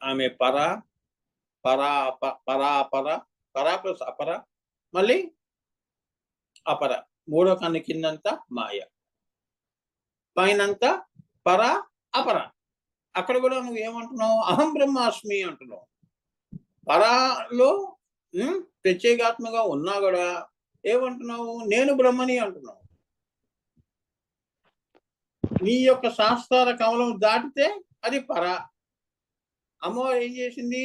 ఆమె పర, పరా పరా పర, పరా ప్లస్ అపర, మళ్ళీ అపర. మూడో కన్ను కిందంతా మాయ. పైనంతా పర, అపర. అక్కడ కూడా నువ్వేమంటున్నావు? అహం బ్రహ్మాస్మి అంటున్నావు. పరాలో ప్రత్యేగాత్మగా ఉన్నా కూడా ఏమంటున్నావు? నేను బ్రహ్మని అంటున్నావు. నీ యొక్క శాస్త్రాల కమలం దాటితే అది పర. అమ్మవారు ఏం చేసింది?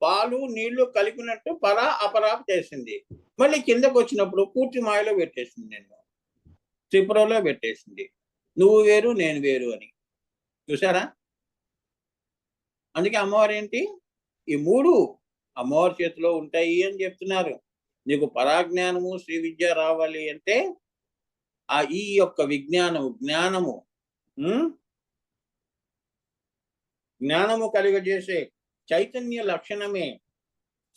పాలు నీళ్లు కలిపినట్టు పర అపర చేసింది. మళ్ళీ కిందకు వచ్చినప్పుడు పూర్తి మాయలో పెట్టేసింది నిన్ను. త్రిపురలో పెట్టేసింది. నువ్వు వేరు నేను వేరు అని. చూసారా? అందుకే అమ్మవారు ఏంటి? ఈ మూడు అమ్మవారి చేతిలో ఉంటాయి అని చెప్తున్నారు. నీకు పరాజ్ఞానము శ్రీ విద్య రావాలి అంటే ఈ యొక్క జ్ఞానము జ్ఞానము కలిగజేసే చైతన్య లక్షణమే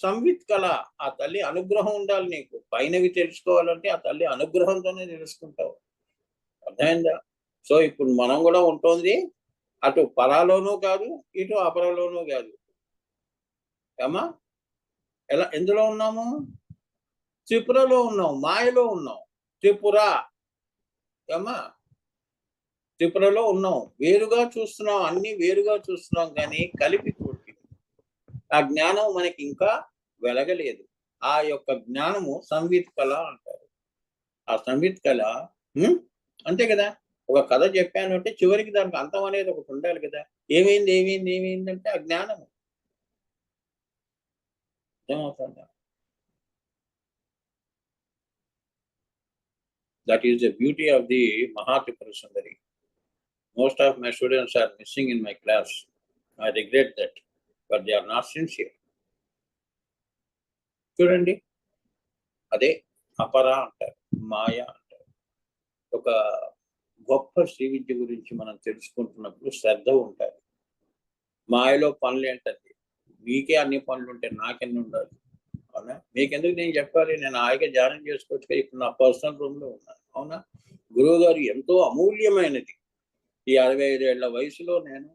సంవిత్ కళ. ఆ తల్లి అనుగ్రహం ఉండాలి నీకు. పైనవి తెలుసుకోవాలంటే ఆ తల్లి అనుగ్రహంతోనే తెలుసుకుంటావు. అర్థమైందా? సో ఇప్పుడు మనం కూడా ఉంటుంది అటు పరాలోనూ కాదు, ఇటు అపరలోనూ కాదు. ఏమా? ఎందులో ఉన్నాము? త్రిపురలో ఉన్నాం, మాయలో ఉన్నాం. త్రిపుర ఏమా? త్రిపురలో ఉన్నాం. వేరుగా చూస్తున్నాం, అన్ని వేరుగా చూస్తున్నాం, కానీ కలిపి చూడండి. ఆ జ్ఞానం మనకి ఇంకా వెలగలేదు. ఆ యొక్క జ్ఞానము సంవిత్ కళ అంటారు. ఆ సంవిత్ కళ అంతే కదా. ఒక కథ చెప్పాను అంటే చివరికి దానికి అంతం అనేది ఒకటి ఉండాలి కదా. ఏమైంది అంటే ఆ జ్ఞానము. ఏమవుతుందా? That is the beauty of the Mahatripura Sundari. Most of my students are missing in my class. I regret that, but they are not sincere. చూడండి, అదే అపర అంటారు, మాయ అంటారు. ఒక గొప్ప శ్రీ విద్య గురించి మనం తెలుసుకుంటున్నప్పుడు శ్రద్ధ ఉంటుంది. మాయలో పనులు ఏంటండి? మీకే అన్ని పనులు ఉంటాయి, నాకెన్ని ఉండాలి? అవునా? మీకెందుకు నేను చెప్పాలి? నేను హాయిగా ధ్యానం చేసుకోవచ్చు. ఇప్పుడు నా పర్సనల్ రూమ్ లో ఉన్నాను. అవునా? గురువు గారు ఎంతో అమూల్యమైనది. ఈ 65 ఏళ్ల వయసులో నేను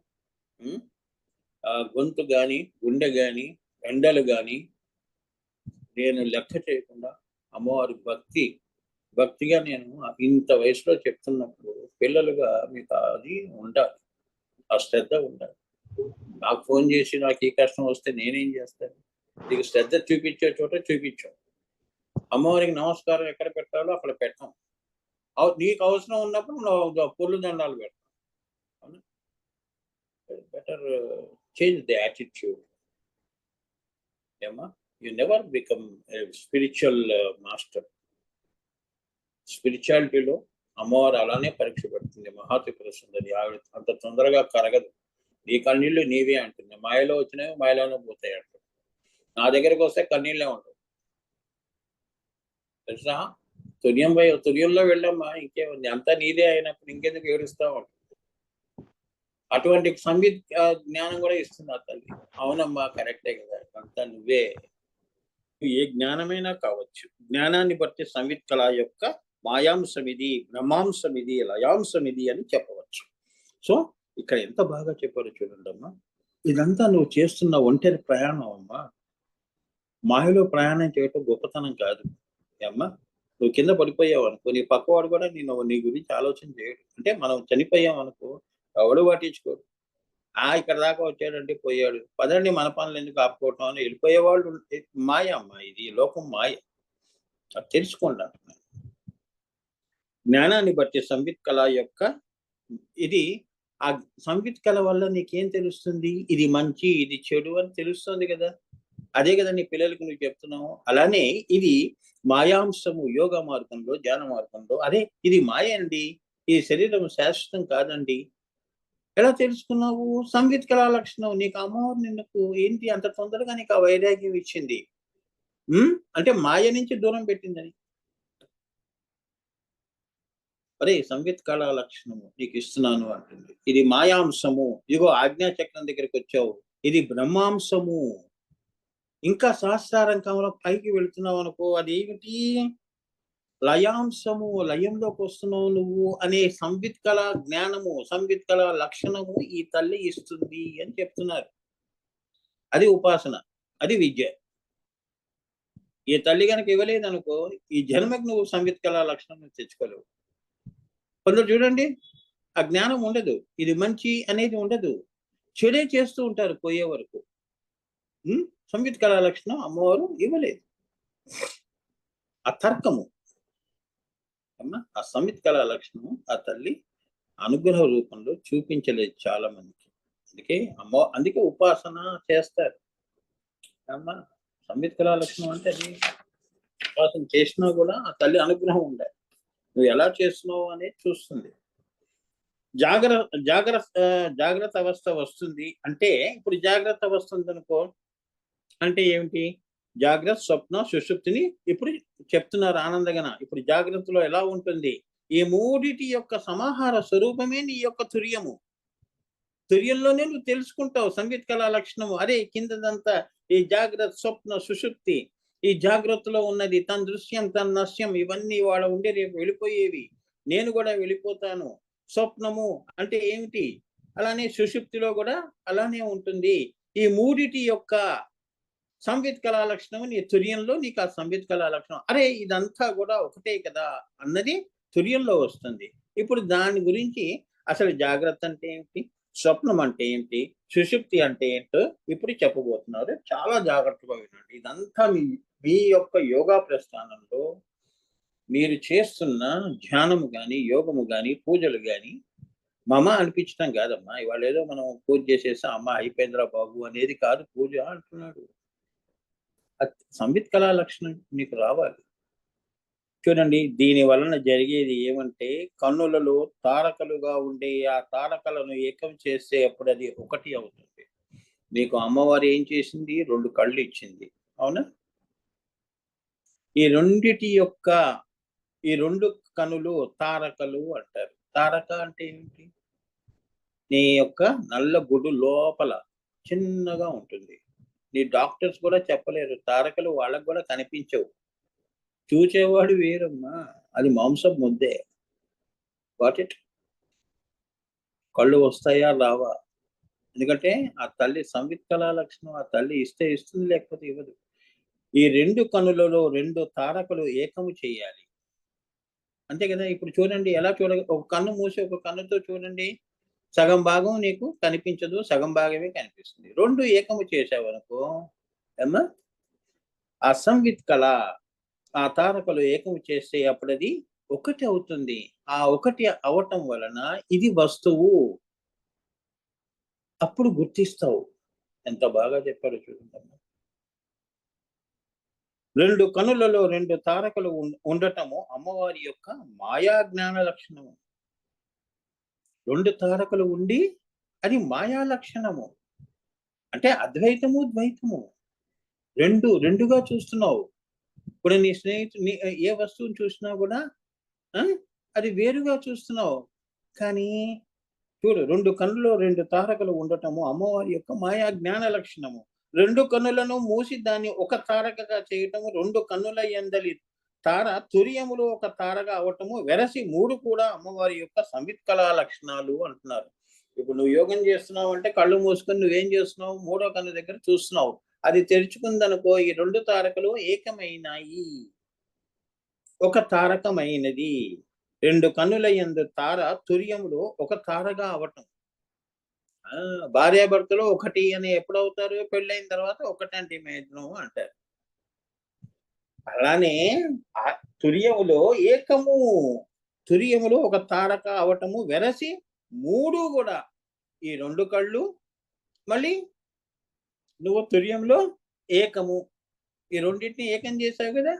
గొంతు గాని, గుండె గాని, ఎండలు గాని నేను లెక్క చేయకుండా అమ్మవారి భక్తిగా నేను ఇంత వయసులో చెప్తున్నప్పుడు పిల్లలుగా మీకు అది ఉండాలి, ఆ శ్రద్ధ ఉండాలి. నాకు ఫోన్ చేసి నాకు ఈ కష్టం వస్తే నేనేం చేస్తాను? నీకు శ్రద్ధ చూపించే చోట చూపించాం. అమ్మవారికి నమస్కారం ఎక్కడ పెట్టాలో అక్కడ పెట్టాం. నీకు అవసరం ఉన్నప్పుడు నువ్వు పొల్లు దండాలు పెడతాం. Better change the attitude. ఏమా? You never become a spiritual master. స్పిరిచువాలిటీలో అమ్మవారు అలానే పరీక్ష పెడుతుంది. మహాత్రిపుర సుందరి ఆవిడ అంత తొందరగా కరగదు. నీ కన్నీళ్లు నీవే అంటుంది. మాయలో వచ్చినవి మాయలోనే పోతాయి అంటుంది. నా దగ్గరికి వస్తే కన్నీళ్ళే ఉండవు. తెలుసా? తుర్యంలో వెళ్ళమ్మా, ఇంకేముంది? అంతా నీదే అయినప్పుడు ఇంకెందుకు ఏడుస్తా ఉంటుంది. అటువంటి సంవిత్ జ్ఞానం కూడా ఇస్తుంది ఆ తల్లి. అవునమ్మా, కరెక్టే కదా, అంతా నువ్వే. ఏ జ్ఞానమైనా కావచ్చు. జ్ఞానాన్ని బట్టి సంవిత్ కళ యొక్క మాయాంశమిది, బ్రహ్మాంశమిది, లయాంశమిది అని చెప్పవచ్చు. సో ఇక్కడ ఎంత బాగా చెప్పారో చూడండమ్మా. ఇదంతా నువ్వు చేస్తున్న ఒంటరి ప్రయాణం అమ్మా. మాయలో ప్రయాణం చేయటం గొప్పతనం కాదు అమ్మా. నువ్వు కింద పడిపోయావు అనుకో, నీ పక్కవాడు కూడా నీ గురించి ఆలోచన చేయడు. అంటే మనం చనిపోయాం అనుకో, ఎవడు పట్టించుకోడు. ఇక్కడ దాకా వచ్చాడంటే పోయాడు, పదండి మన పనులు ఎందుకు ఆపుకోవటం అని వెళ్ళిపోయేవాళ్ళు. మాయ అమ్మా, ఇది లోకం మాయ. అది తెలుసుకోండి అంటున్నాను. జ్ఞానాన్ని బట్టి సంవిత్ కళ యొక్క ఇది, ఆ సంవిత్ కళ వల్ల నీకేం తెలుస్తుంది? ఇది మంచి, ఇది చెడు అని తెలుస్తుంది కదా. అదే కదా నీ పిల్లలకు నువ్వు చెప్తున్నావు. అలానే ఇది మాయాంశము. యోగ మార్గంలో, ధ్యాన మార్గంలో అదే ఇది మాయ అండి, ఈ శరీరం శాశ్వతం కాదండి. ఎలా తెలుసుకున్నావు? సంవిత్ కళా లక్షణం. నీకు అమ్మవారు నిన్ను ఏంటి అంత తొందరగా నీకు ఆ వైరాగ్యం ఇచ్చింది అంటే మాయ నుంచి దూరం పెట్టిందని. అరే సంవిత్ కళా లక్షణము నీకు ఇస్తున్నాను అంటుంది. ఇది మాయాంశము. ఇదిగో ఆజ్ఞాచక్రం దగ్గరికి వచ్చావు, ఇది బ్రహ్మాంశము. ఇంకా సహస్రారంకంలో పైకి వెళుతున్నావు అనుకో, అదేమిటి? లయాంశము. లయంలోకి వస్తున్నావు నువ్వు అనే సంవిత్ కళ జ్ఞానము, సంవిత్ కళ లక్షణము ఈ తల్లి ఇస్తుంది అని చెప్తున్నారు. అది ఉపాసన, అది విద్య. ఈ తల్లి కనుక ఇవ్వలేదనుకో ఈ జన్మకు నువ్వు సంవిత్ కళా లక్షణం తెచ్చుకోలేవు. కొందరు చూడండి ఆ జ్ఞానం ఉండదు, ఇది మంచి అనేది ఉండదు, చెడే చేస్తూ ఉంటారు పోయే వరకు. సంవిత్ కళా లక్షణం అమ్మవారు ఇవ్వలేదు. ఆ తర్కము అమ్మా, ఆ సంవిత్ కళా లక్షణం ఆ తల్లి అనుగ్రహ రూపంలో చూపించలేదు చాలా మందికి. అందుకే ఉపాసన చేస్తారు అమ్మా. సంవిత్ కళా లక్షణం అంటే అది ఉపాసన చేసినా కూడా ఆ తల్లి అనుగ్రహం ఉండాలి. నువ్వు ఎలా చేస్తున్నావు అనేది చూస్తుంది. జాగ్రత్త అవస్థ వస్తుంది అంటే, ఇప్పుడు జాగ్రత్త అవస్థ ఉందనుకో అంటే ఏమిటి? జాగ్రత్త, స్వప్న, సుషుప్తిని ఇప్పుడు చెప్తున్నారు ఆనందగన. ఇప్పుడు జాగ్రత్తలో ఎలా ఉంటుంది? ఈ మూడిటి యొక్క సమాహార స్వరూపమే నీ యొక్క తుర్యము. తుర్యంలోనే నువ్వు తెలుసుకుంటావు సంవిత్ కళా లక్షణము. అరే కిందదంతా ఈ జాగ్రత్త, స్వప్న, సుషుప్తి, ఈ జాగ్రత్తలో ఉన్నది తన దృశ్యం, తన నశ్యం, ఇవన్నీ వాడ ఉండే రేపు వెళ్ళిపోయేవి. నేను కూడా వెళ్ళిపోతాను. స్వప్నము అంటే ఏమిటి? అలానే సుషుప్తిలో కూడా అలానే ఉంటుంది. ఈ మూడిటి యొక్క సంవిత్ కళా లక్షణం నీ తుర్యంలో నీకు ఆ సంవిత్ కళా లక్షణం. అరే ఇదంతా కూడా ఒకటే కదా అన్నది తుర్యంలో వస్తుంది. ఇప్పుడు దాని గురించి అసలు జాగ్రత్త అంటే ఏమిటి, స్వప్నం అంటే ఏంటి, సుషుప్తి అంటే ఏంటో ఇప్పుడు చెప్పబోతున్నారు. చాలా జాగ్రత్తగా వినండి. ఇదంతా మీ యొక్క యోగా ప్రస్థానంలో మీరు చేస్తున్న ధ్యానము గాని, యోగము గాని, పూజలు గాని మమ అనిపించడం కాదమ్మా. ఇవాళ ఏదో మనం పూజ చేసేసి అమ్మ అయిపోయిందిరా బాబు అనేది కాదు పూజ అంటున్నాడు. సంవిత్ కళా లక్షణం నీకు రావాలి. చూడండి దీని వలన జరిగేది ఏమంటే, కన్నులలో తారకలుగా ఉండే ఆ తారకలను ఏకం చేస్తే అప్పుడు అది ఒకటి అవుతుంది. మీకు అమ్మవారు ఏం చేసింది? 2 కళ్ళు ఇచ్చింది, అవునా? ఈ రెండిటి యొక్క ఈ 2 కనులు తారకలు అంటారు. తారక అంటే ఏమిటి? నీ యొక్క నల్ల గుడ్డు లోపల చిన్నగా ఉంటుంది. నీ డాక్టర్స్ కూడా చెప్పలేరు. తారకలు వాళ్ళకు కూడా కనిపించవు. చూచేవాడు వేరమ్మా, అది మాంసం ముద్దే. What it? కళ్ళు వస్తాయా రావా? ఎందుకంటే ఆ తల్లి సంవిత్ కళా లక్షణం. ఆ తల్లి ఇస్తే ఇస్తుంది, లేకపోతే ఇవ్వదు. ఈ 2 కనులలో 2 తారకలు ఏకము చేయాలి. అంతే కదా. ఇప్పుడు చూడండి ఎలా ఒక కన్ను మూసి ఒక కన్నుతో చూడండి, సగం భాగం నీకు కనిపించదు, సగం భాగమే కనిపిస్తుంది. 2 ఏకము చేసావనుకో ఏమ్మా, ఆ సంవిత్ కళ, ఆ తారకలు ఏకము చేస్తే అప్పుడది ఒకటి అవుతుంది. ఆ ఒకటి అవటం వలన ఇది వస్తువు. అప్పుడు గుర్తిస్తావు. ఎంత బాగా చెప్పారో చూడండి. 2 కనులలో 2 తారకలు ఉండటము అమ్మవారి యొక్క మాయా జ్ఞాన లక్షణము. 2 తారకలు ఉండి అది మాయా లక్షణము. అంటే అద్వైతము, ద్వైతము రెండుగా చూస్తున్నావు. ఇప్పుడు నీ ఏ వస్తువుని చూసినా కూడా అది వేరుగా చూస్తున్నావు. కానీ చూడు, 2 కన్నులో 2 తారకలు ఉండటము అమ్మవారి యొక్క మాయా జ్ఞాన లక్షణము. 2 కన్నులను మూసి దాన్ని ఒక తారకగా చేయటము, 2 కన్నుల యందలి తార తుర్యములో ఒక తారగా అవటము, వెరసి 3 కూడా అమ్మవారి యొక్క సంవిత్ కళా లక్షణాలు అంటున్నారు. ఇప్పుడు నువ్వు యోగం చేస్తున్నావు అంటే కళ్ళు మూసుకొని నువ్వేం చేస్తున్నావు? 3వ కన్ను దగ్గర చూస్తున్నావు. అది తెరుచుకుందనుకో ఈ 2 తారకలు ఏకమైనాయి, ఒక తారకమైనది. 2 కన్నుల యందు తార తుర్యములో ఒక తారగా అవటం. భార్యాభర్తలు ఒకటి అని ఎప్పుడవుతారు? పెళ్ళైన తర్వాత ఒకటంటి మేఘం అంటారు. అలానే ఆ తుర్యములో ఏకము, తుర్యములో ఒక తారక అవటము, వెరసి 3 కూడా ఈ 2 కళ్ళు, మళ్ళీ నువ్వు తుర్యంలో ఏకము, ఈ రెండింటిని ఏకం చేశావు కదా.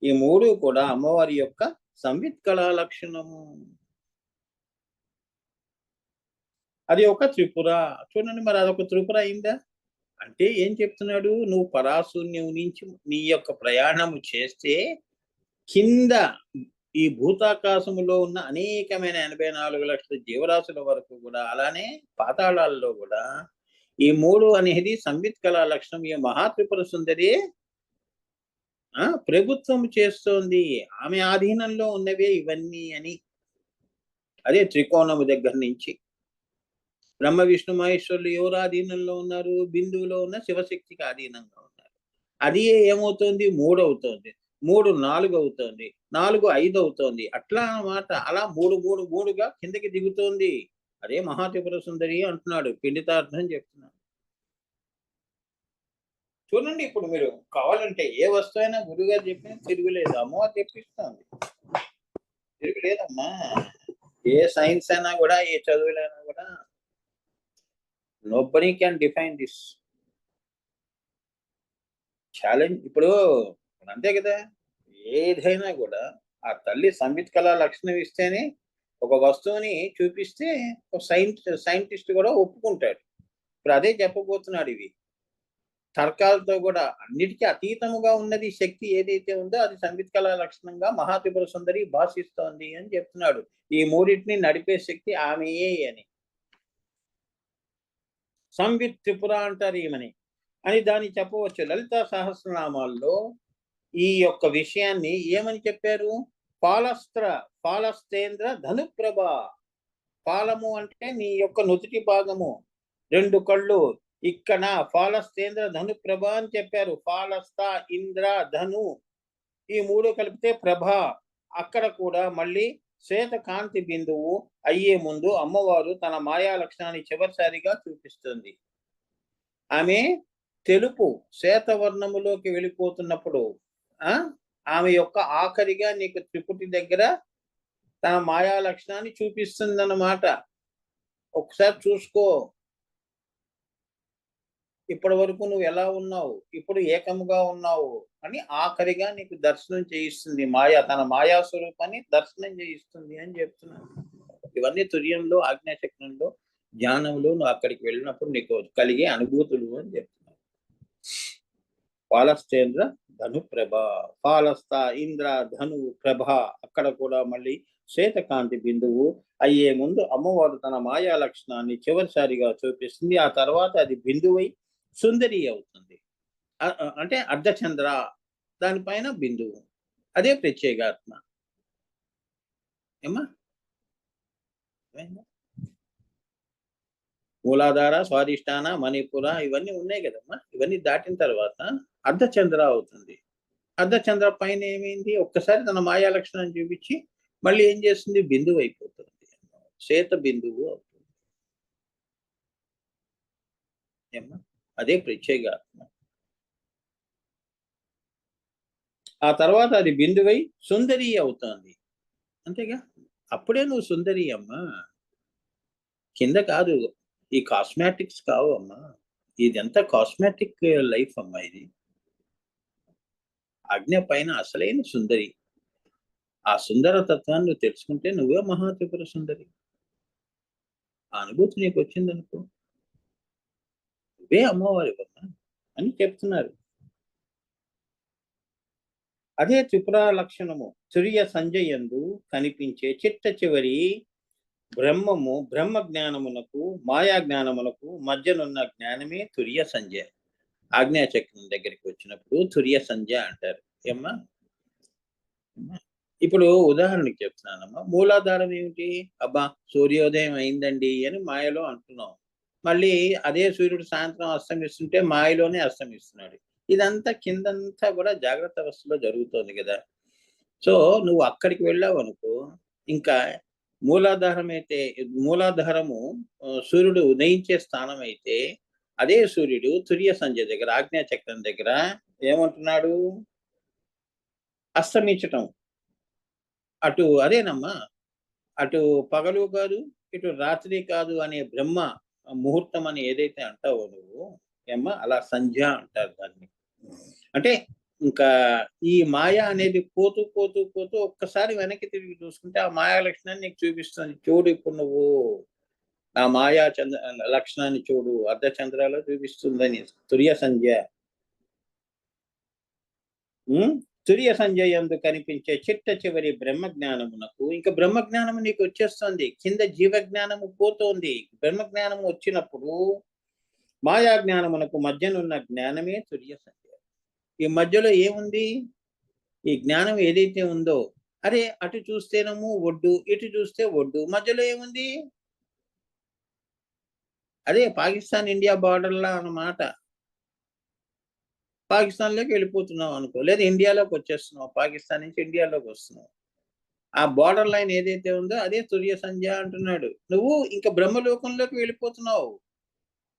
ఈ 3 కూడా అమ్మవారి యొక్క సంవిత్ కళా లక్షణము. అది ఒక త్రిపుర. చూడండి మరి అదొక త్రిపుర అయిందా? అంటే ఏం చెప్తున్నాడు? నువ్వు పరాశూన్యం నుంచి నీ యొక్క ప్రయాణము చేస్తే కింద ఈ భూతాకాశములో ఉన్న అనేకమైన 84 లక్షల జీవరాశుల వరకు కూడా, అలానే పాతాళాల్లో కూడా ఈ 3 అనేది సంవిత్ కళా లక్షణం. ఈ మహాత్రిపుర సుందరి ప్రభుత్వం చేస్తోంది, ఆమె ఆధీనంలో ఉన్నవే ఇవన్నీ అని. అదే త్రికోణము దగ్గర నుంచి బ్రహ్మ విష్ణు మహేశ్వరులు ఎవరు ఆధీనంలో ఉన్నారు? బిందువులో ఉన్న శివశక్తికి ఆధీనంగా ఉన్నారు. అది ఏమవుతుంది? 3 అవుతోంది. 3 4 అవుతోంది. 4 5 అవుతోంది. అట్లా అన్నమాట. అలా 3, 3, 3గా కిందకి దిగుతోంది. అదే మహాత్రిపుర సుందరి అంటున్నాడు. పిండితార్థం చెప్తున్నాడు. చూడండి, ఇప్పుడు మీరు కావాలంటే ఏ వస్తువైనా గురువుగారు చెప్పిన తిరుగులేదు. అమ్మవారు తెప్పిస్తుంది. తిరుగులేదమ్మా. ఏ సైన్స్ అయినా కూడా, ఏ చదువులైనా కూడా nobody can define this challenge. ఇప్పుడు అంతే కదా, ఏదైనా కూడా ఆ తల్లి సంవిత్ కళా లక్షణం ఇస్తేనే ఒక వస్తువుని చూపిస్తే ఒక సైంటిస్ట్ కూడా ఒప్పుకుంటాడు. ఇప్పుడు అదే చెప్పబోతున్నాడు. ఇవి తర్కాలతో కూడా అన్నిటికీ అతీతముగా ఉన్నది శక్తి ఏదైతే ఉందో అది సంవిత్ కళా లక్షణంగా మహాత్రిపుర సుందరి భాషిస్తోంది అని చెప్తున్నాడు. ఈ మూడింటిని నడిపే శక్తి ఆమెయే అని. సంవిత్ త్రిపుర అంటారు ఈమెని అని దాన్ని చెప్పవచ్చు. లలితా సహస్రనామాల్లో ఈ యొక్క విషయాన్ని ఏమని చెప్పారు? పాలస్తేంద్ర ధనుప్రభ. పాలము అంటే నీ యొక్క నుదుటి భాగము, 2 కళ్ళు. ఇక్కడ ఫాలస్తేంద్ర ధనుప్రభ అని చెప్పారు. ఫాలస్త, ఇంద్ర, ధను, ఈ 3 కలిపితే ప్రభ. అక్కడ కూడా మళ్ళీ శ్వేత కాంతి బిందువు అయ్యే ముందు అమ్మవారు తన మాయా లక్షణాన్ని చివరిసారిగా చూపిస్తుంది. ఆమె తెలుపు శ్వేతవర్ణములోకి వెళ్ళిపోతున్నప్పుడు ఆమె యొక్క ఆఖరిగా నీకు త్రిపుటి దగ్గర తన మాయా లక్షణాన్ని చూపిస్తుందన్నమాట. ఒకసారి చూసుకో. ఇప్పటి వరకు నువ్వు ఎలా ఉన్నావు, ఇప్పుడు ఏకముగా ఉన్నావు అని ఆఖరిగా నీకు దర్శనం చేయిస్తుంది. తన మాయా స్వరూపాన్ని దర్శనం చేయిస్తుంది అని చెప్తున్నాను. ఇవన్నీ తుర్యంలో, ఆజ్ఞాచక్రంలో, ధ్యానంలో నువ్వు అక్కడికి వెళ్ళినప్పుడు నీకు కలిగే అనుభూతులు అని చెప్తున్నాను. పాలస్తేంద్ర ధను ప్రభ, పాలస్త, ఇంద్ర, ధను, ప్రభ. అక్కడ కూడా మళ్ళీ శ్వేతకాంతి బిందువు అయ్యే ముందు అమ్మవారు తన మాయా లక్షణాన్ని చివరిసారిగా చూపిస్తుంది. ఆ తర్వాత అది బిందువై సుందరి అవుతుంది. అంటే అర్ధచంద్ర, దానిపైన బిందువు. అదే ప్రత్యేగాత్మ. ఏమా మూలాధార, స్వాధిష్టాన, మణిపుర ఇవన్నీ ఉన్నాయి కదమ్మా. ఇవన్నీ దాటిన తర్వాత అర్ధచంద్ర అవుతుంది. అర్ధచంద్ర పైన ఏమైంది? ఒక్కసారి తన మాయా లక్షణాన్ని చూపించి మళ్ళీ ఏం చేస్తుంది? బిందువు అయిపోతుంది. శ్వేత బిందువు అవుతుంది. ఏమ్మా అదే ప్రత్యేగాత్మ. ఆ తర్వాత అది బిందువై సుందరి అవుతుంది. అంతేగా? అప్పుడే నువ్వు సుందరి అమ్మా. కింద కాదు. ఈ కాస్మెటిక్స్ కావు అమ్మా. ఇదంతా కాస్మెటిక్ లైఫ్ అమ్మా. ఇది ఆజ్ఞ పైన అసలైన సుందరి. ఆ సుందర తత్వాన్ని నువ్వు తెలుసుకుంటే నువ్వే మహాత్రిపుర సుందరి. ఆ అనుభూతి నీకు వచ్చిందనుకో, నువ్వే అమ్మవారివమ్మా అని చెప్తున్నారు. అదే త్రిపుర లక్షణము. తురియ సంజయందు కనిపించే చిట్ట చివరి బ్రహ్మము, బ్రహ్మ జ్ఞానమునకు మాయా జ్ఞానమునకు మధ్యనున్న జ్ఞానమే తురియ సంజయ. ఆజ్ఞాచక్రం దగ్గరికి వచ్చినప్పుడు తురియ సంజయ అంటారు. ఏమ్మా ఇప్పుడు ఉదాహరణకి చెప్తున్నానమ్మా. మూలాధారం ఏమిటి? అబ్బా సూర్యోదయం అయిందండి అని మాయలో అంటున్నాం. మళ్ళీ అదే సూర్యుడు సాయంత్రం అస్తమిస్తుంటే మాయలోనే అస్తమిస్తున్నాడు. ఇదంతా కిందంతా కూడా జాగ్రత్త అవస్థలో జరుగుతోంది కదా. సో నువ్వు అక్కడికి వెళ్ళావు అనుకో, ఇంకా మూలాధారము సూర్యుడు ఉదయించే స్థానం అయితే అదే సూర్యుడు తురియ సంధ్య దగ్గర, ఆజ్ఞాచక్రం దగ్గర ఏమంటున్నాడు? అస్తమించటం. అటు అదేనమ్మా, అటు పగలు కాదు, ఇటు రాత్రి కాదు అనే బ్రహ్మ ముహూర్తం అని ఏదైతే అంటావో నువ్వు ఏమ్మా, అలా సంధ్య అంటారు దాన్ని. అంటే ఇంకా ఈ మాయ అనేది పోతూ పోతూ పోతూ ఒక్కసారి వెనక్కి తిరిగి చూసుకుంటే ఆ మాయా లక్షణాన్ని నీకు చూపిస్తుంది. చూడు ఇప్పుడు నువ్వు నా మాయా లక్షణాన్ని చూడు, అర్ధచంద్రాలో చూపిస్తుందని తురియ సంధ్య. తురియ సంజయందు కనిపించే చిట్ట చివరి బ్రహ్మ జ్ఞానమునకు ఇంకా బ్రహ్మ జ్ఞానము నీకు వచ్చేస్తుంది. కింద జీవ జ్ఞానము పోతోంది. బ్రహ్మ జ్ఞానము వచ్చినప్పుడు మాయా జ్ఞానమునకు మధ్యనున్న జ్ఞానమే తురియ సంజయ. ఈ మధ్యలో ఏముంది? ఈ జ్ఞానం ఏదైతే ఉందో, అరే అటు చూస్తేనేమో ఒడ్డు, ఇటు చూస్తే ఒడ్డు, మధ్యలో ఏముంది? అదే పాకిస్తాన్ ఇండియా బార్డర్లా అన్నమాట. పాకిస్తాన్‌లోకి వెళ్ళిపోతున్నావు అనుకో, లేదా ఇండియాలోకి వచ్చేస్తున్నావు. పాకిస్తాన్ నుంచి ఇండియాలోకి వస్తున్నావు. ఆ బోర్డర్ లైన్ ఏదైతే ఉందో అదే తుర్య సంధ్య అంటున్నాడు. నువ్వు ఇంక బ్రహ్మలోకంలోకి వెళ్ళిపోతున్నావు.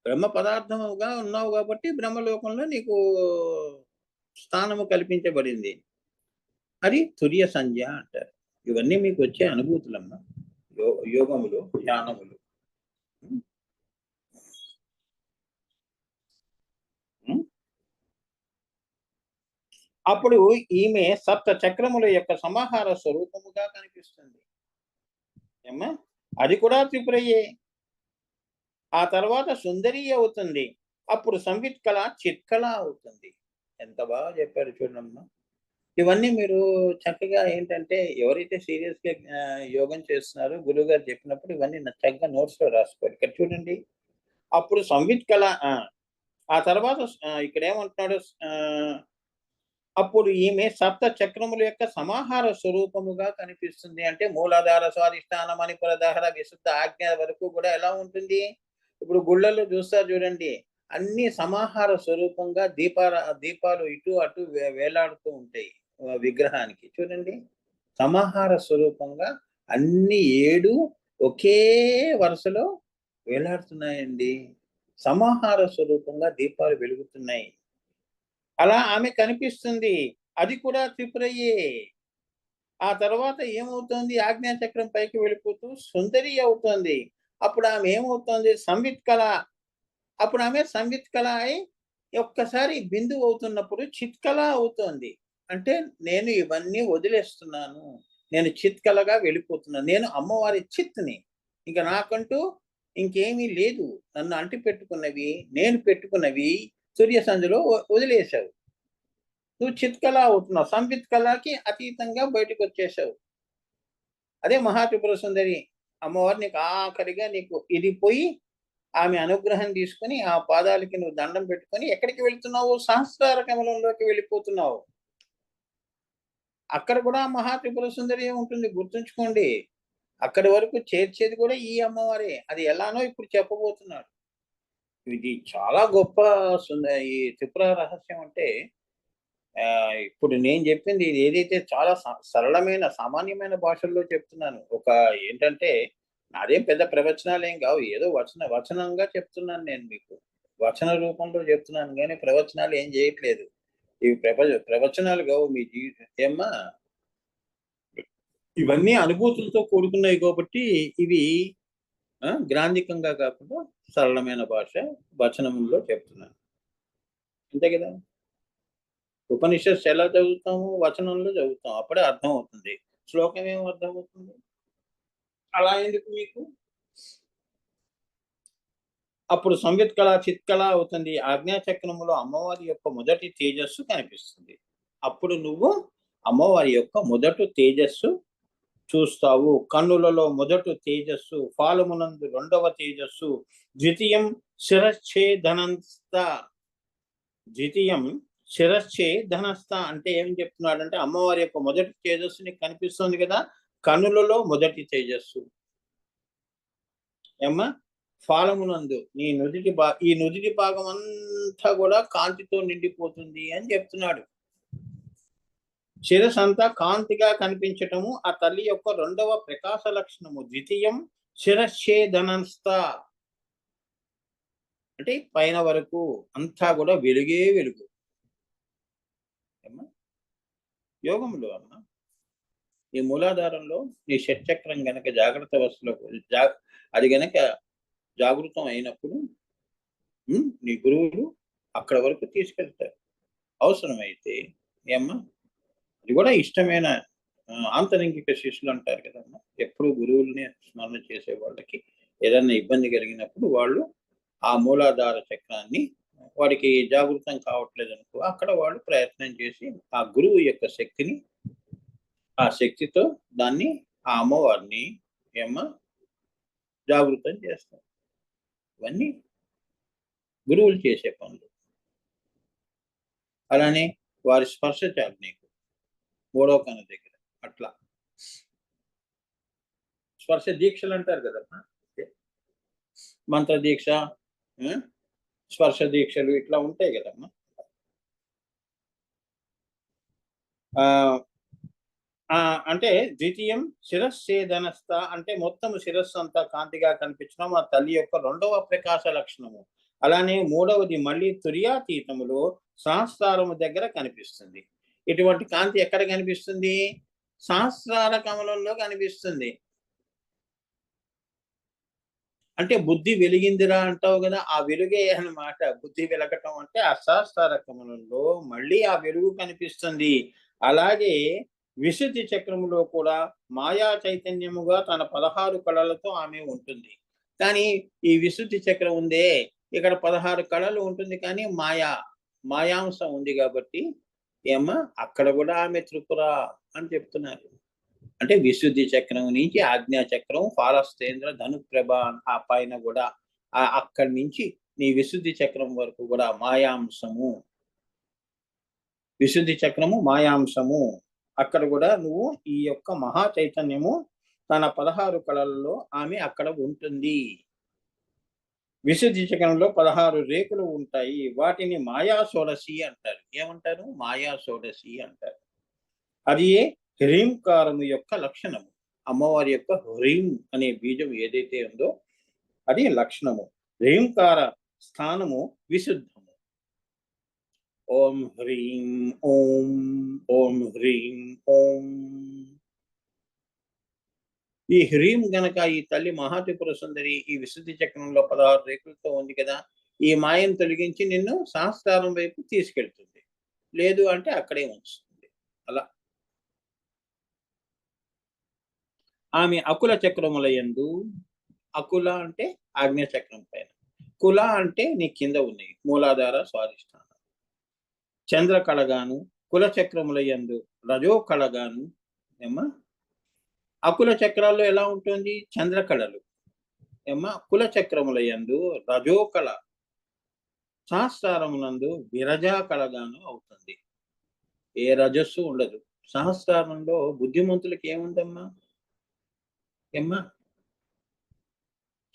బ్రహ్మ పదార్థముగా ఉన్నావు కాబట్టి బ్రహ్మలోకంలో నీకు స్థానము కల్పించబడింది. అది తుర్య సంధ్య అంటారు. ఇవన్నీ మీకు వచ్చే అనుభూతులమ్మా. యోగములు, ధ్యానములు. హ్మ్. హ్మ్. అప్పుడు ఈమె సప్త చక్రముల యొక్క సమాహార స్వరూపముగా కనిపిస్తుంది. ఏమ్మా? అది కూడా త్రిపురయే. ఆ తర్వాత సుందరి అవుతుంది. అప్పుడు సంవిత్ కళ చిత్కళ అవుతుంది. ఎంత బాగా చెప్పారు చూడండమ్మా. ఇవన్నీ మీరు చక్కగా ఏంటంటే ఎవరైతే సీరియస్‌గా యోగం చేస్తున్నారో గురువుగారు చెప్పినప్పుడు ఇవన్నీ చక్కగా నోట్స్‌లో రాసుకోవాలి. ఇక్కడ చూడండి. అప్పుడు సంవిత్ కళ ఆ తర్వాత ఇక్కడేమంటున్నాడు అప్పుడు ఈమె సప్త చక్రముల యొక్క సమాహార స్వరూపముగా కనిపిస్తుంది. అంటే మూలాధార, స్వాధిష్టాన, మణిపుర, దహర, విశుద్ధ ఆజ్ఞ వరకు కూడా ఎలా ఉంటుంది? ఇప్పుడు గుళ్ళల్లో చూస్తారు చూడండి. అన్ని సమాహార స్వరూపంగా దీపాలు ఇటు అటు వేలాడుతూ ఉంటాయి. విగ్రహానికి చూడండి. సమాహార స్వరూపంగా అన్ని 7 ఒకే వరుసలో వేలాడుతున్నాయండి. సమాహార స్వరూపంగా దీపాలు వెలుగుతున్నాయి. అలా ఆమె కనిపిస్తుంది. అది కూడా త్రిపురయే. ఆ తర్వాత ఏమవుతోంది? ఆజ్ఞాచక్రం పైకి వెళ్ళిపోతూ సుందరి అవుతోంది. అప్పుడు ఆమె ఏమవుతోంది? సంవిత్ కళ. అప్పుడు ఆమె సంవిత్ కళ అయి ఒక్కసారి బిందువు అవుతున్నప్పుడు చిత్కళ అవుతోంది. అంటే నేను ఇవన్నీ వదిలేస్తున్నాను. నేను చిత్కళగా వెళ్ళిపోతున్నాను. నేను అమ్మవారి చిత్‌ని. ఇంక నాకంటూ ఇంకేమీ లేదు. నన్ను అంటిపెట్టుకున్నవి, నేను పెట్టుకున్నవి సూర్య సంధ్యలో వదిలేశావు. నువ్వు చిత్కళ అవుతున్నావు. సంవిత్ కళకి అతీతంగా బయటకొచ్చేసావు. అదే మహాత్రిపుర సుందరి. అమ్మవారు నీకు ఆఖరిగా నీకు ఇది పోయి ఆమె అనుగ్రహం తీసుకొని, ఆ పాదాలకి నువ్వు దండం పెట్టుకొని ఎక్కడికి వెళ్తున్నావు? సహస్రార కమలంలోకి వెళ్ళిపోతున్నావు. అక్కడ కూడా మహాత్రిపుర సుందరియే ఉంటుంది గుర్తుంచుకోండి. అక్కడి వరకు చేర్చేది కూడా ఈ అమ్మవారే. అది ఎలానో ఇప్పుడు చెప్పబోతున్నాడు. ఇది చాలా గొప్ప ఈ త్రిపుర రహస్యం అంటే ఇప్పుడు నేను జెప్పింది ఇది ఏదైతే చాలా సరళమైన, సామాన్యమైన భాషల్లో చెప్తున్నాను. ఏంటంటే, నాదేం పెద్ద ప్రవచనాలేం గావు. ఏదో వచనంగా చెప్తున్నాను నేను మీకు. వచన రూపంలో జెప్తున్నాను గానీ, ప్రవచనాలు ఏం జేయట్లేదు. ఇవి ప్రవచనాలు గావు మీ ఏమ్మా? ఇవన్నీ అనుభూతులతో కూడుకున్నయి గాబట్టి, ఇవి గ్రాంథికంగా గాకుండా సరళమైన భాష, వచనములో చెప్తున్నాను. అంతే గదా! ఉపనిషత్స్ ఎలా చదువుతాము? వచనంలో చదువుతాం. అప్పుడే అర్థమవుతుంది. శ్లోకం ఏమి అర్థమవుతుంది? అలా ఎందుకు మీకు? అప్పుడు సంవిత్ కళ, చిత్కళ అవుతుంది. ఆజ్ఞాచక్రములో అమ్మవారి యొక్క మొదటి తేజస్సు కనిపిస్తుంది. అప్పుడు నువ్వు అమ్మవారి యొక్క మొదటి తేజస్సు చూస్తావు. కన్నులలో మొదటి తేజస్సు, ఫాలమునందు రెండవ తేజస్సు, ద్వితీయం శిరశ్ఛేదనంస్త ద్వితీయం శిరశ్ఛేదనస్థ అంటే ఏం చెప్తున్నాడంటే అమ్మవారి యొక్క మొదటి తేజస్సు నీకు కనిపిస్తుంది కదా! కన్నులలో మొదటి తేజస్సు. ఏమ్మా? ఫాలమునందు ఈ నుదిటి భాగం అంతా కూడా కాంతితో నిండిపోతుంది అని చెప్తున్నాడు. శిరస్సంతా కాంతిగా కనిపించటము ఆ తల్లి యొక్క రెండవ ప్రకాశ లక్షణము. ద్వితీయం శిరశ్ఛేదనస్థ అంటే పైన వరకు అంతా కూడా వెలుగే వెలుగు. ఏమ్మా? యోగములో అమ్మా. ఈ మూలాధారంలో నీ షట్చక్రం గనక జాగ్రత్త అవస్థలో అది గనక జాగృతం అయినప్పుడు నీ గురువులు అక్కడ వరకు తీసుకెళ్తారు. అవసరమైతే ఏమ్మా అది కూడా ఇష్టమైన ఆంతరంగిక శిష్యులు అంటారు కదమ్మా. ఎప్పుడు గురువుల్ని స్మరణ చేసే వాళ్ళకి ఏదన్నా ఇబ్బంది కలిగినప్పుడు వాళ్ళు ఆ మూలాధార చక్రాన్ని వాడికి జాగృతం కావట్లేదనుకో అక్కడ వాళ్ళు ప్రయత్నం చేసి ఆ గురువు యొక్క శక్తిని ఆ శక్తితో దాన్ని ఆ అమ్మవారిని ఏమ్మా జాగృతం చేస్తారు. ఇవన్నీ గురువులు చేసే పనులు. అలానే వారి స్పర్శ చాలు నీకు. మూడవ కన్ను దగ్గర. అట్లా. స్పర్శ దీక్షలంటారు కదమ్మా! మంత్ర దీక్ష, స్పర్శ దీక్షలు ఇట్లా ఉంటాయి కదమ్మా. అంటే ద్వితీయం శిరస్సేదనస్థ అంటే మొత్తం శిరస్సు అంతా కాంతిగా కనిపించడం ఆ తల్లి యొక్క రెండవ ప్రకాశ లక్షణము. అలానే మూడవది మళ్ళీ తుర్యాతీతములో సహస్రారము దగ్గర కనిపిస్తుంది. ఇటువంటి కాంతి ఎక్కడ కనిపిస్తుంది? సహస్రార కమలంలో కనిపిస్తుంది. అంటే బుద్ధి వెలిగిందిరా అంటావు కదా, ఆ వెలుగే అన్నమాట. బుద్ధి వెలగటం అంటే ఆ సహస్రార కమలంలో మళ్ళీ ఆ వెలుగు కనిపిస్తుంది. అలాగే విశుద్ధి చక్రములో కూడా మాయా చైతన్యముగా తన 16 కళలతో ఆమె ఉంటుంది. కానీ ఈ విశుద్ధి చక్రం ఉందే, ఇక్కడ 16 కళలు ఉంటుంది కానీ మాయాంశం ఉంది కాబట్టి ఏమ్మా అక్కడ కూడా ఆమె త్రిపుర అని చెప్తున్నారు. అంటే విశుద్ధి చక్రం నుంచి ఆజ్ఞా చక్రం, ఫాలస్తేంద్ర, ధనుప్రభ ఆ పైన కూడా అక్కడి నుంచి నీ విశుద్ధి చక్రం వరకు కూడా మాయాంశము. విశుద్ధి చక్రము మాయాంశము. అక్కడ కూడా నువ్వు ఈ యొక్క మహా చైతన్యము తన 16 కళలలో ఆమె అక్కడ ఉంటుంది. విశుద్ధి చక్రంలో 16 రేకులు ఉంటాయి. వాటిని మాయా షోడశి అంటారు. ఏమంటారు? మాయా షోడశి అంటారు. అది హ్రీంకారము యొక్క లక్షణము. అమ్మవారి యొక్క హ్రీం అనే బీజం ఏదైతే ఉందో అది లక్షణము. హ్రీంకార స్థానము విశుద్ధము. ఓం హ్రీం ఓం, ఓం హ్రీం ఓం. ఈ హ్రీం గనక ఈ తల్లి మహాత్రిపుర సుందరి ఈ విశుద్ధి చక్రంలో 16 రేకులతో ఉంది కదా, ఈ మాయను తొలగించి నిన్ను సహస్రారం వైపు తీసుకెళ్తుంది. లేదు అంటే అక్కడే ఉంచుతుంది. అలా ఆమె అకుల చక్రముల యందు, అకుల అంటే ఆజ్ఞా చక్రం పైన, కుల అంటే నీ కింద ఉన్నాయి మూలాధార స్వాధిష్టానం. చంద్ర కళగాను, కుల చక్రముల యందు రజో కళగాను. ఏమ్మా అకుల చక్రాల్లో ఎలా ఉంటుంది? చంద్ర కళలు. ఏమ్మా కుల చక్రముల యందు రజో కళ, సహస్రారమునందు విరజా కళగాను అవుతుంది. ఏ రజస్సు ఉండదు. సహస్రారంలో బుద్ధిమంతులకి ఏముందమ్మా? ఏమ్మా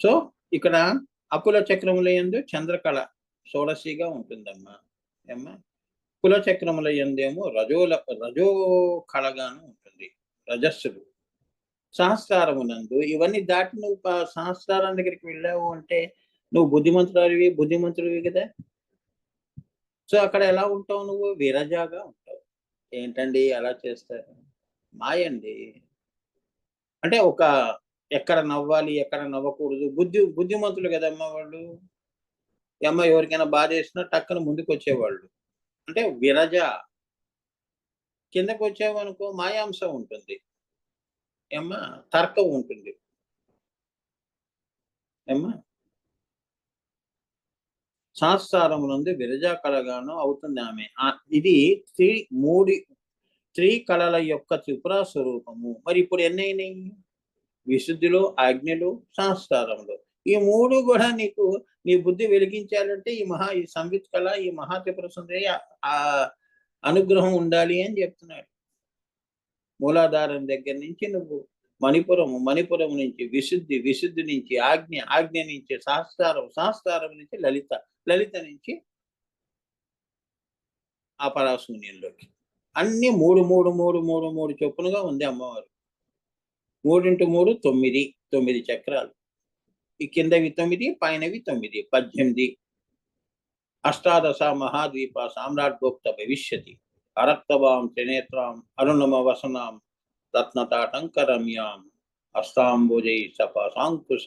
సో ఇక్కడ అకుల చక్రముల యందు చంద్రకళ షోడశిగా ఉంటుందమ్మా. ఏమ్మా కుల చక్రముల యందేమో రజో కళగాను ఉంటుంది, రజస్సులు. సహస్రారమునందు ఇవన్నీ దాటి నువ్వు సహస్రారం దగ్గరికి వెళ్ళావు అంటే నువ్వు బుద్ధిమంతుడివి కదా. సో అక్కడ ఎలా ఉంటావు? నువ్వు విరజాగా ఉంటావు. ఏంటండి అలా చేస్తారు? మాయండి. అంటే ఒక ఎక్కడ నవ్వాలి ఎక్కడ నవ్వకూడదు బుద్ధిమంతులు కదమ్మా వాళ్ళు. అమ్మ ఎవరికైనా బాధ వేసినా టక్కన ముందుకు వచ్చేవాళ్ళు. అంటే విరజ. కిందకు వచ్చావనుకో మాయాంశం ఉంటుంది. ఏమ్మా తర్కం ఉంటుంది. ఏమ్మా సంస్కారమునందు విరజా కళగాను అవుతుంది ఆమె. ఇది త్రీ కళల యొక్క త్రిపుర స్వరూపము. మరి ఇప్పుడు ఎన్నైనాయి? విశుద్ధిలో, ఆజ్ఞలో, సంస్కారంలో. ఈ 3 కూడా నీకు నీ బుద్ధి వెలిగించాలంటే ఈ సంవిత్ కళ, ఈ మహా త్రిపుర సుందరి అనుగ్రహం ఉండాలి అని చెప్తున్నాడు. మూలాధారం దగ్గర నుంచి నువ్వు మణిపురం నుంచి విశుద్ధి నుంచి ఆజ్ఞ నుంచి సహస్రారం నుంచి లలిత నుంచి అపరాశూన్యంలోకి. అన్ని 3 చొప్పునుగా ఉంది అమ్మవారు. 3x3 9 చక్రాలు. ఈ కిందవి 9, పైనవి 9, 18. అష్టాదశ మహాద్వీప సామ్రాట్ గోప్త భవిష్యతి అరక్తవాం త్రినేత్రాం అరుణమ వసనాం రత్నతాటంకరమ్యాం అస్తాంబుజై సపాసాంకుశ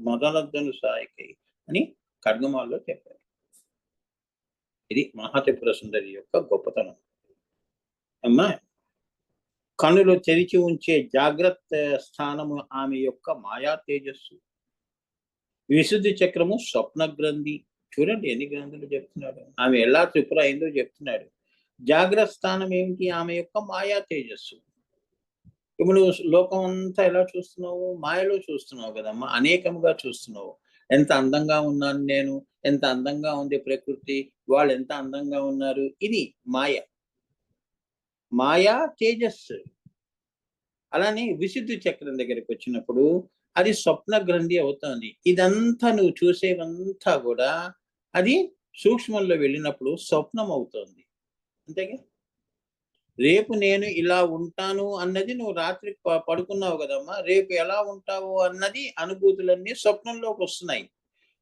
మదనధను సాయకై అని ఖడ్గమాల్లో చెప్పారు. ఇది మహాత్రిపుర సుందరి యొక్క గొప్పతనం. అమ్మా కనులు తెరిచి ఉంచే జాగ్రత్త స్థానము ఆమె యొక్క మాయా తేజస్సు. విశుద్ధి చక్రము స్వప్న గ్రంథి. చూడండి ఎన్ని గ్రంథులు చెప్తున్నాడు. ఆమె ఎలా త్రిపుర అయిందో చెప్తున్నాడు. జాగ్రత్త స్థానం ఏమిటి? ఆమె యొక్క మాయా తేజస్సు. ఇప్పుడు నువ్వు లోకం అంతా ఎలా చూస్తున్నావు? మాయలో చూస్తున్నావు కదమ్మా. అనేకముగా చూస్తున్నావు. ఎంత అందంగా ఉన్నాను నేను, ఎంత అందంగా ఉంది ప్రకృతి, వాళ్ళు ఎంత అందంగా ఉన్నారు. ఇది మాయా తేజస్సు. అలానే విశుద్ధి చక్రం దగ్గరికి వచ్చినప్పుడు అది స్వప్న గ్రంథి అవుతుంది. ఇదంతా నువ్వు చూసేవంతా కూడా అది సూక్ష్మంలో వెళ్ళినప్పుడు స్వప్నం అవుతుంది. అంతేగా? రేపు నేను ఇలా ఉంటాను అన్నది నువ్వు రాత్రి పడుకున్నావు కదమ్మా! రేపు ఎలా ఉంటావు అన్నది అనుభూతులన్నీ స్వప్నంలోకి వస్తున్నాయి.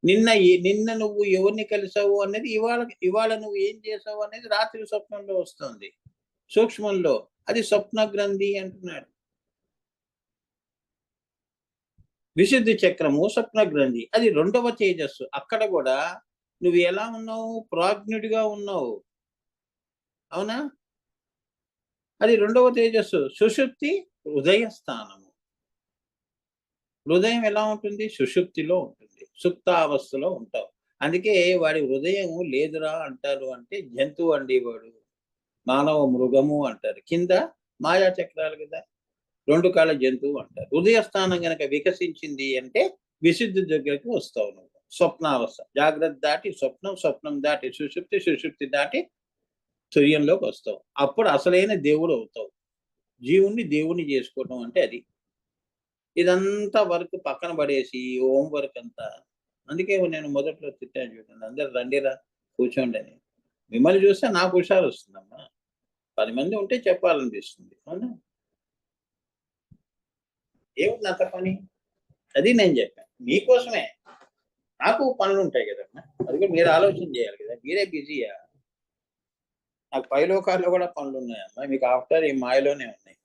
నిన్న నువ్వు ఎవరిని కలిసావు అన్నది ఇవాళ నువ్వు ఏం చేసావు అనేది రాత్రి స్వప్నంలో వస్తుంది. సూక్ష్మంలో. అది స్వప్న గ్రంథి అంటున్నాడు. విశుద్ధి చక్రము స్వప్న గ్రంథి. అది రెండవ తేజస్సు. అక్కడ కూడా నువ్వు ఎలా ఉన్నావు? ప్రాజ్ఞుడిగా ఉన్నావు. అవునా? అది రెండవ తేజస్సు. సుషుప్తి హృదయ స్థానము. హృదయం ఎలా ఉంటుంది? సుషుప్తిలో ఉంటుంది. సుప్తావస్థలో ఉంటావు. అందుకే వాడి హృదయం లేదురా అంటారు అంటే జంతువు అండి వాడు. మానవ మృగము అంటారు. కింద మాయా చక్రాలు కదా! 2 కాళ్ళ జంతువు అంటారు. హృదయ స్థానం గనక వికసించింది అంటే విశుద్ధి దగ్గరికి వస్తావు నువ్వు. స్వప్నావస్థ. జాగ్రత్త దాటి స్వప్నం, స్వప్నం దాటి సుషుప్తి, సుషుప్తి దాటి తుర్యంలోకి వస్తావు. అప్పుడు అసలైన దేవుడు అవుతావు. జీవుణ్ణి దేవుణ్ణి చేసుకోవటం అంటే అది. ఇదంతా వర్క్ పక్కన పడేసి హోమ్ వర్క్ అంతా. అందుకే నేను మొదట్లో తిట్టాను చూడండి. అందరూ రండిరా కూర్చోండి అని. మిమ్మల్ని చూస్తే నాకు హుషారొస్తుందమ్మా. 10 మంది ఉంటే చెప్పాలనిపిస్తుంది. అవునా? ఏముంది అంత పని? అది నేను చెప్పాను. మీకోసమే. నాకు పనులుంటాయి కదమ్మా! అది కూడా మీరు ఆలోచన చేయాలి కదా! మీరే బిజీయా? నాకు పైలోకాల్లో కూడా పనులున్నాయమ్మా. మీకు ఆఫ్టర్ ఈ మాయలోనే ఉన్నాయి.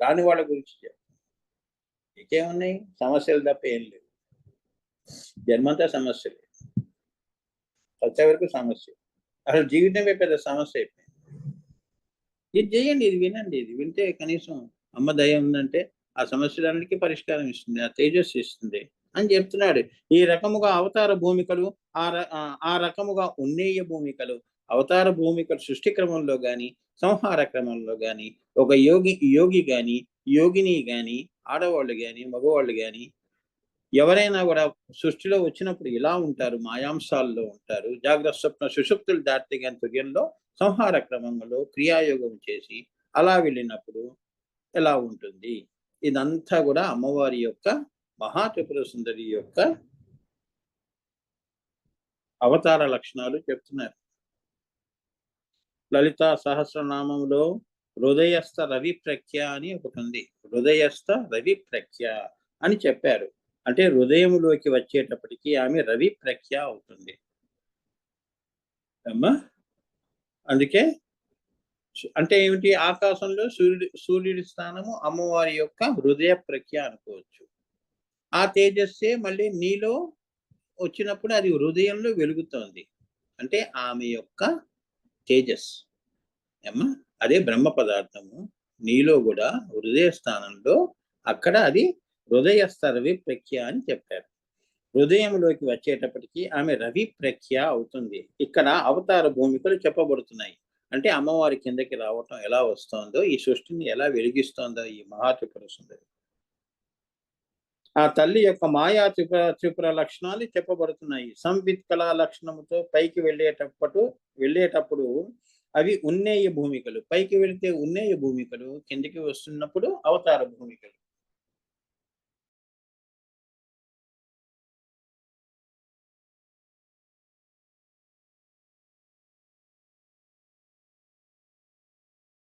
రాని వాళ్ళ గురించి చెప్తాను. మీకేమున్నాయి? సమస్యలు తప్ప ఏం లేవు. జన్మంతా సమస్యలే. చచ్చే వరకు సమస్య. అసలు జీవితమే పెద్ద సమస్య అయిపోయింది. ఇది చేయండి, ఇది వినండి. ఇది వింటే కనీసం అమ్మ దయ ఉందంటే ఆ సమస్యలన్నిటికీ పరిష్కారం ఇస్తుంది. ఆ తేజస్సు ఇస్తుంది అని చెప్తున్నాడు. ఈ రకముగా అవతార భూమికలు ఆ రకముగా ఉన్నేయ భూమికలు, అవతార భూమికలు సృష్టి క్రమంలో గాని, సంహార క్రమంలో గాని, ఒక యోగి గాని, యోగిని గాని, ఆడవాళ్ళు గాని, మగవాళ్ళు గాని ఎవరైనా కూడా సృష్టిలో వచ్చినప్పుడు ఇలా ఉంటారు. మాయాంశాల్లో ఉంటారు. జాగ్రత్త స్వప్న సుషుప్తులు దాటితే గాని తుర్యంలో సంహార క్రమంలో క్రియాయోగం చేసి అలా వెళ్ళినప్పుడు ఎలా ఉంటుంది? ఇదంతా కూడా అమ్మవారి యొక్క మహాత్రిపుర సుందరి యొక్క అవతార లక్షణాలు చెప్తున్నారు. లలితా సహస్రనామంలో హృదయస్థ రవి ప్రఖ్య అని ఒకటి ఉంది. హృదయస్థ రవి ప్రఖ్య అని చెప్పారు. అంటే హృదయములోకి వచ్చేటప్పటికి ఆమె రవి ప్రఖ్య అవుతుంది. అమ్మా అందుకే అంటే ఏమిటి? ఆకాశంలో సూర్యుడి స్థానము అమ్మవారి యొక్క హృదయ ప్రఖ్య అనుకోవచ్చు. ఆ తేజస్సే మళ్ళీ నీలో వచ్చినప్పుడు అది హృదయంలో వెలుగుతోంది. అంటే ఆమె యొక్క తేజస్. ఏమ్మా? అదే బ్రహ్మ పదార్థము. నీలో కూడా హృదయ స్థానంలో అక్కడ అది హృదయస్థ రవి ప్రఖ్య అని చెప్పారు. హృదయంలోకి వచ్చేటప్పటికి ఆమె రవి ప్రఖ్య అవుతుంది. ఇక్కడ అవతార భూమికలు చెప్పబడుతున్నాయి. అంటే అమ్మవారి కిందకి రావటం ఎలా వస్తోందో, ఈ సృష్టిని ఎలా వెలిగిస్తోందో ఈ మహాత్రిపుర సుందరి. ఆ తల్లి యొక్క మాయా త్రిపుర లక్షణాలు చెప్పబడుతున్నాయి. సంవిత్ కళా లక్షణముతో పైకి వెళ్ళేటప్పుడు అవి ఉన్నేయ భూమికలు. పైకి వెళితే ఉన్నేయ భూమికలు, కిందికి వస్తున్నప్పుడు అవతార భూమికలు.